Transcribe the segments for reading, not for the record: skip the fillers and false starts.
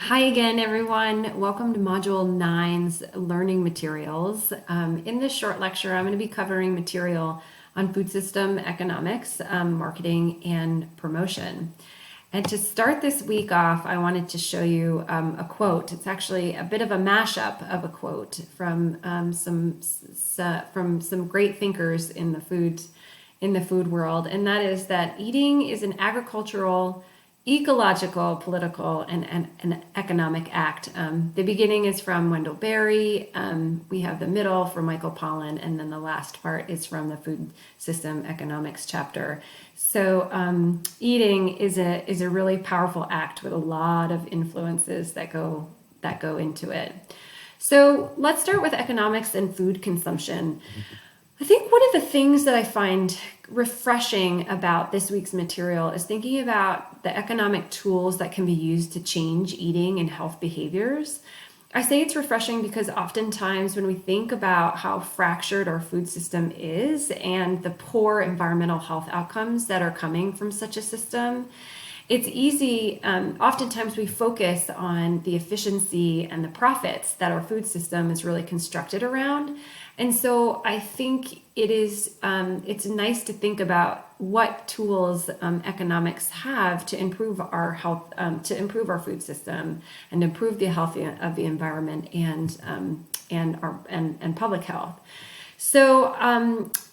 Hi again, everyone. Welcome to Module 9's Learning Materials. In this short lecture, I'm going to be covering material on food system economics, marketing, and promotion. And to start this week off, I wanted to show you a quote. It's actually a bit of a mashup of a quote from some great thinkers in the food world, and that is that eating is an agricultural, ecological, political, and economic act. The beginning is from Wendell Berry. We have the middle from Michael Pollan, and then the last part is from the food system economics chapter. So eating is a really powerful act with a lot of influences that go into it. So let's start with economics and food consumption. I think one of the things that I find refreshing about this week's material is thinking about the economic tools that can be used to change eating and health behaviors. I say it's refreshing because oftentimes when we think about how fractured our food system is and the poor environmental health outcomes that are coming from such a system, it's easy, oftentimes we focus on the efficiency and the profits that our food system is really constructed around. And so I think it's nice to think about what tools economics have to improve our health, to improve our food system and improve the health of the environment and public health. So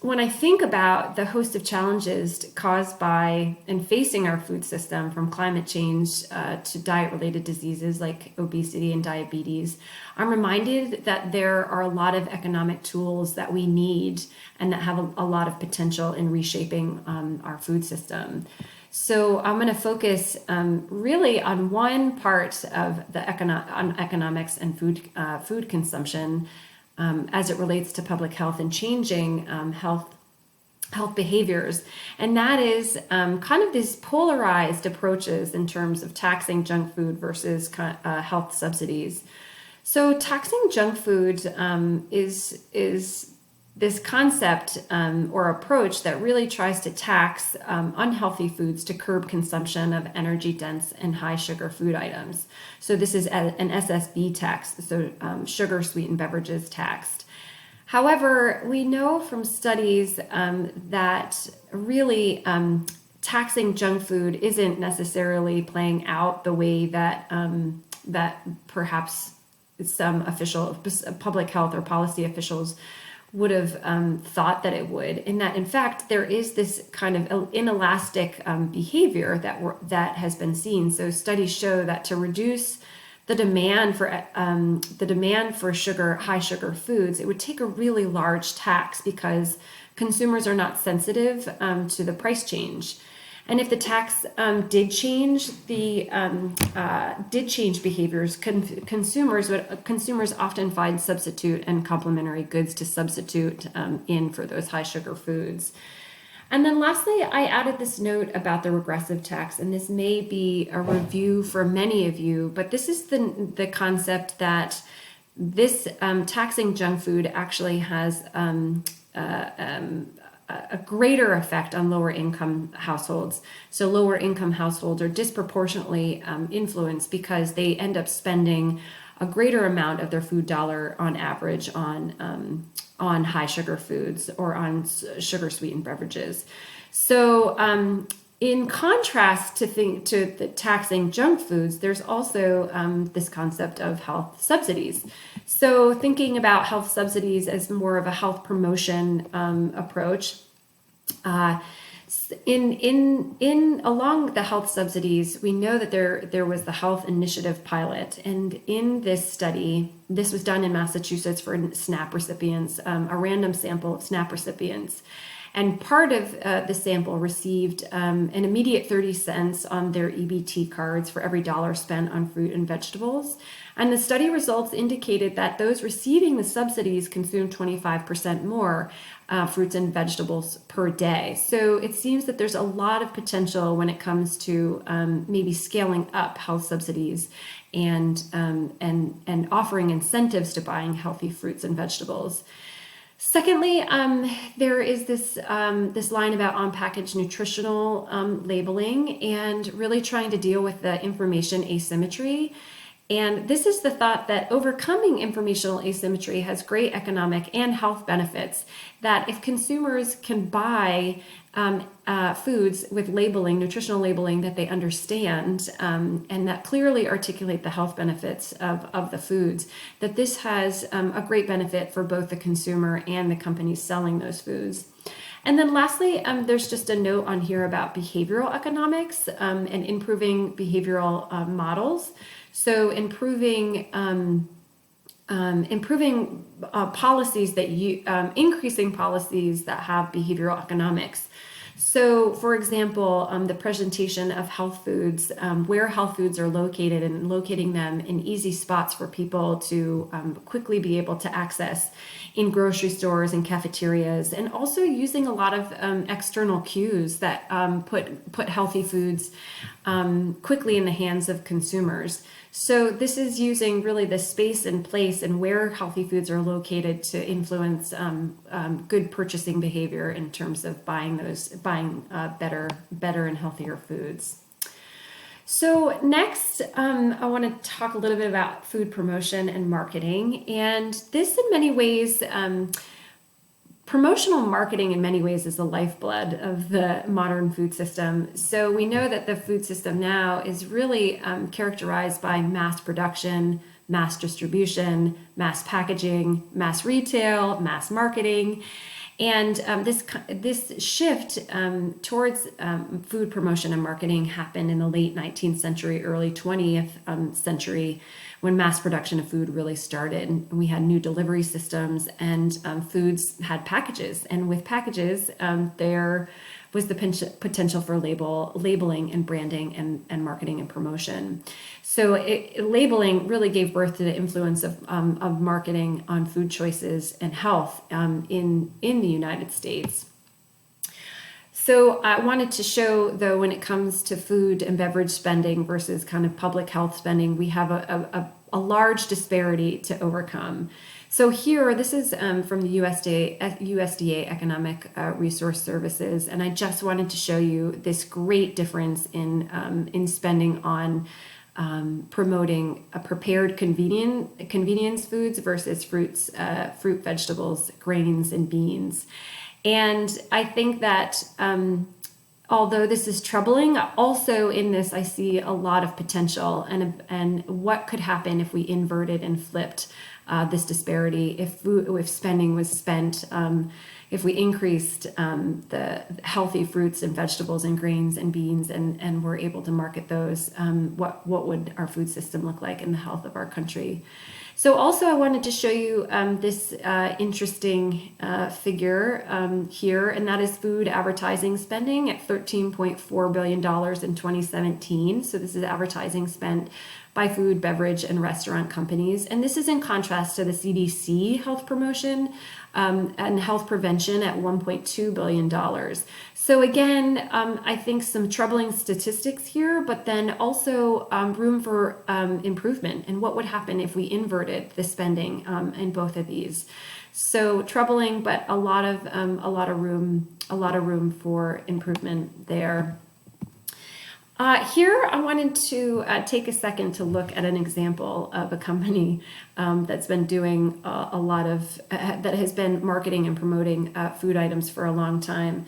when I think about the host of challenges caused by and facing our food system, from climate change to diet-related diseases like obesity and diabetes, I'm reminded that there are a lot of economic tools that we need and that have a lot of potential in reshaping our food system. So I'm going to focus really on one part of the economics and food consumption as it relates to public health and changing health behaviors. And that is kind of these polarized approaches in terms of taxing junk food versus health subsidies. So taxing junk food is this concept or approach that really tries to tax unhealthy foods to curb consumption of energy-dense and high-sugar food items. So this is an SSB tax, so sugar-sweetened beverages taxed. However, we know from studies that really taxing junk food isn't necessarily playing out the way that that perhaps some public health or policy officials would have thought that it would, in that in fact there is this kind of inelastic behavior that has been seen. So studies show that to reduce the demand for high sugar foods, it would take a really large tax because consumers are not sensitive to the price change. And if the tax did change behaviors, consumers often find substitute and complementary goods to substitute in for those high sugar foods. And then lastly, I added this note about the regressive tax, and this may be a review for many of you, but this is the concept that this taxing junk food actually has a greater effect on lower income households. So lower income households are disproportionately influenced because they end up spending a greater amount of their food dollar on average on high sugar foods or on sugar sweetened beverages. So in contrast to the taxing junk foods, there's also this concept of health subsidies. So thinking about health subsidies as more of a health promotion approach, along the health subsidies, we know that there was the Health Initiative pilot, and in this study, this was done in Massachusetts for SNAP recipients, a random sample of SNAP recipients. And part of the sample received an immediate 30 cents on their EBT cards for every dollar spent on fruit and vegetables. And the study results indicated that those receiving the subsidies consumed 25% more fruits and vegetables per day. So it seems that there's a lot of potential when it comes to maybe scaling up health subsidies and offering incentives to buying healthy fruits and vegetables. Secondly, there is this line about on-package nutritional labeling and really trying to deal with the information asymmetry And this is the thought that overcoming informational asymmetry has great economic and health benefits. That if consumers can buy foods with labeling, nutritional labeling that they understand, and that clearly articulate the health benefits of the foods, that this has a great benefit for both the consumer and the companies selling those foods. And then lastly, there's just a note on here about behavioral economics and improving behavioral models. So improving policies that increasing policies that have behavioral economics. So, for example, the presentation of health foods, where health foods are located, and locating them in easy spots for people to quickly be able to access in grocery stores and cafeterias, and also using a lot of external cues that put healthy foods quickly in the hands of consumers. So this is using really the space and place and where healthy foods are located to influence good purchasing behavior in terms of buying better and healthier foods. So next, I want to talk a little bit about food promotion and marketing. And this in many ways, promotional marketing in many ways is the lifeblood of the modern food system. So we know that the food system now is really characterized by mass production, mass distribution, mass packaging, mass retail, mass marketing. And this shift towards food promotion and marketing happened in the late 19th century, early 20th century, when mass production of food really started. And we had new delivery systems, and foods had packages. And with packages, there was the potential for labeling and branding and marketing and promotion. So labeling really gave birth to the influence of marketing on food choices and health in the United States. So I wanted to show, though, when it comes to food and beverage spending versus kind of public health spending, we have a large disparity to overcome. So here, this is from the USDA Economic Resource Services, and I just wanted to show you this great difference in spending on promoting prepared convenience foods versus fruit, vegetables, grains, and beans. And I think that although this is troubling, also in this I see a lot of potential and what could happen if we inverted and flipped this disparity, if spending was spent, if we increased the healthy fruits and vegetables and grains and beans and were able to market those, what would our food system look like in the health of our country? So also I wanted to show you this interesting figure here, and that is food advertising spending at $13.4 billion in 2017. So this is advertising spent by food, beverage, and restaurant companies. And this is in contrast to the CDC health promotion and health prevention at $1.2 billion. So again, I think some troubling statistics here, but then also room for improvement and what would happen if we inverted the spending in both of these. So troubling, but a lot of room for improvement there. Here, I wanted to take a second to look at an example of a company that's been doing a lot of, that has been marketing and promoting food items for a long time.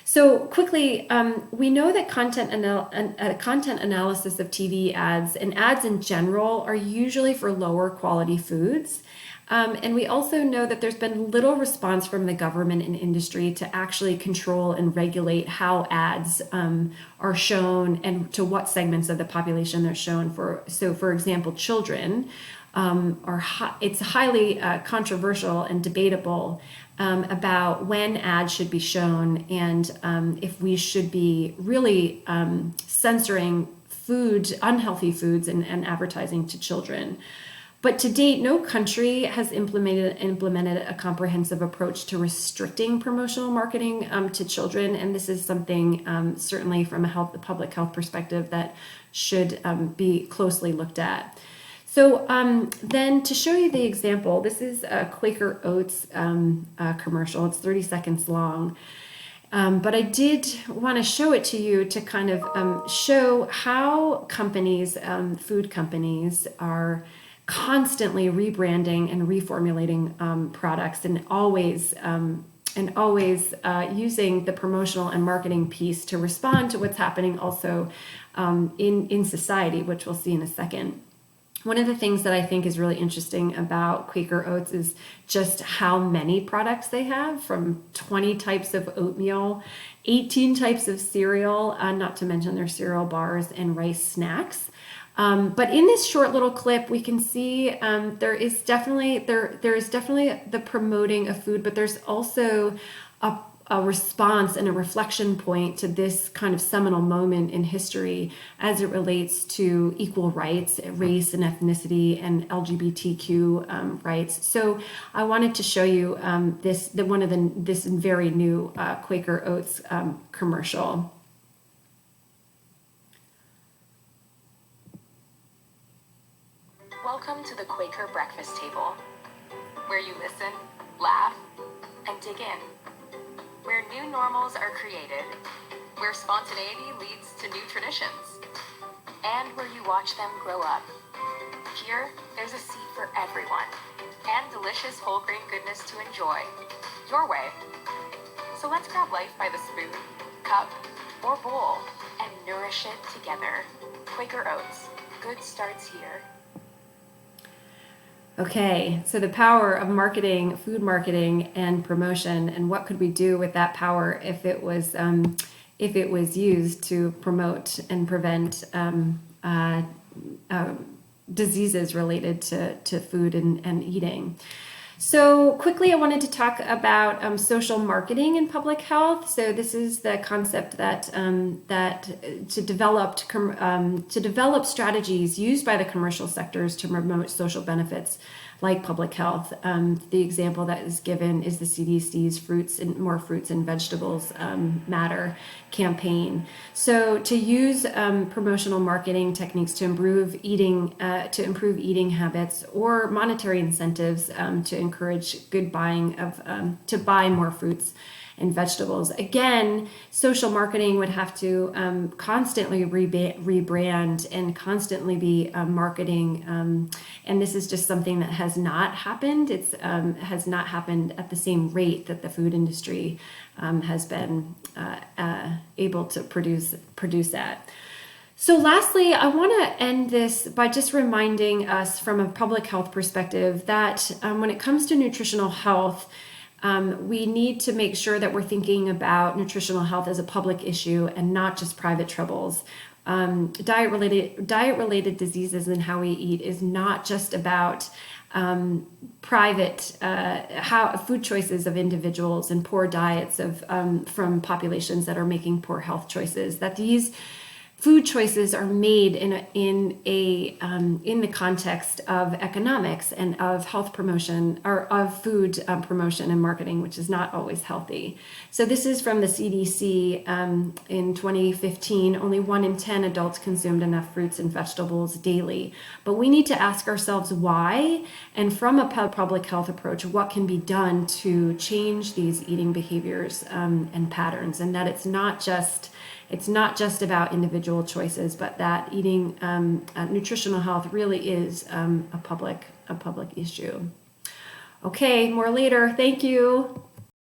So quickly, we know that content analysis of TV ads and ads in general are usually for lower quality foods. And we also know that there's been little response from the government and industry to actually control and regulate how ads are shown and to what segments of the population they're shown for. So, for example, children it's highly controversial and debatable about when ads should be shown and if we should be really censoring unhealthy foods and advertising to children. But to date, no country has implemented a comprehensive approach to restricting promotional marketing to children, and this is something certainly from a public health perspective that should be closely looked at. So then to show you the example, this is a Quaker Oats commercial. It's 30 seconds long. But I did want to show it to you to kind of show how companies, food companies, are constantly rebranding and reformulating products, and always using the promotional and marketing piece to respond to what's happening also in society, which we'll see in a second. One of the things that I think is really interesting about Quaker Oats is just how many products they have, from 20 types of oatmeal, 18 types of cereal, not to mention their cereal bars and rice snacks. But in this short little clip, we can see there is definitely the promoting of food, but there's also a response and a reflection point to this kind of seminal moment in history as it relates to equal rights, race and ethnicity, and LGBTQ rights. So I wanted to show you this very new Quaker Oats commercial. Welcome to the Quaker Breakfast Table, where you listen, laugh, and dig in. Where new normals are created, where spontaneity leads to new traditions, and where you watch them grow up. Here, there's a seat for everyone, and delicious whole grain goodness to enjoy, your way. So let's grab life by the spoon, cup, or bowl, and nourish it together. Quaker Oats, good starts here. Okay, so the power of marketing, food marketing, and promotion, and what could we do with that power if it was used to promote and prevent diseases related to food and eating. So quickly, I wanted to talk about social marketing in public health. So this is the concept that to develop strategies used by the commercial sectors to promote social benefits like public health. The example that is given is the CDC's More Fruits and Vegetables Matter campaign. So to use promotional marketing techniques to improve eating habits, or monetary incentives to encourage good buying to buy more fruits and vegetables. Again, social marketing would have to constantly rebrand and constantly be marketing. And this is just something that has not happened. It has not happened at the same rate that the food industry has been able to produce at. So lastly, I want to end this by just reminding us from a public health perspective that when it comes to nutritional health, we need to make sure that we're thinking about nutritional health as a public issue and not just private troubles. Diet-related diseases and how we eat is not just about private food choices of individuals and poor diets from populations that are making poor health choices. That these food choices are made in the context of economics and of health promotion, or of food promotion and marketing, which is not always healthy. So this is from the CDC in 2015. Only 1 in 10 adults consumed enough fruits and vegetables daily. But we need to ask ourselves why, and from a public health approach, what can be done to change these eating behaviors and patterns, and that it's not just about individual choices, but that eating nutritional health really is a public issue. Okay, more later. Thank you.